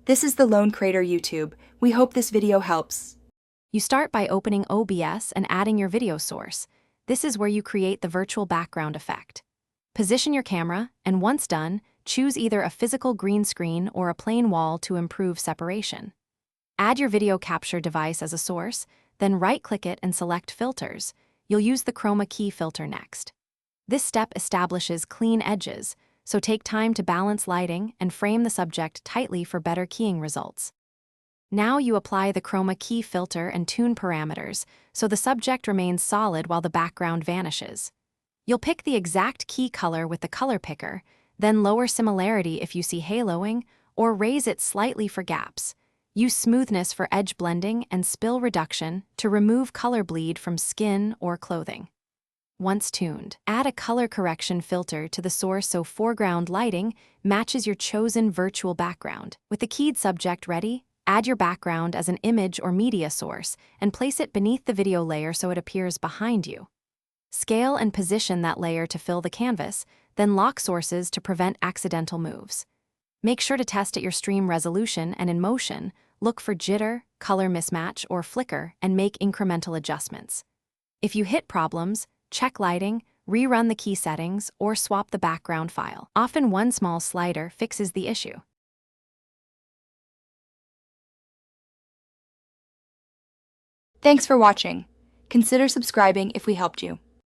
This is the Lone Creator YouTube. We hope this video helps. You start by opening OBS and adding your video source. This is where you create the virtual background effect. Position your camera, and once done, choose either a physical green screen or a plain wall to improve separation. Add your video capture device as a source, then right-click it and select Filters. You'll use the Chroma Key filter next. This step establishes clean edges, so take time to balance lighting and frame the subject tightly for better keying results. Now you apply the Chroma Key filter and tune parameters, so the subject remains solid while the background vanishes. You'll pick the exact key color with the color picker, then lower similarity if you see haloing, or raise it slightly for gaps. Use smoothness for edge blending and spill reduction to remove color bleed from skin or clothing. Once tuned, add a color correction filter to the source so foreground lighting matches your chosen virtual background. With the keyed subject ready, add your background as an image or media source and place it beneath the video layer so it appears behind you. Scale and position that layer to fill the canvas, then lock sources to prevent accidental moves. Make sure to test at your stream resolution and in motion, look for jitter, color mismatch, or flicker and make incremental adjustments. If you hit problems, check lighting, rerun the key settings, or swap the background file. Often one small slider fixes the issue. Thanks for watching. Consider subscribing if we helped you.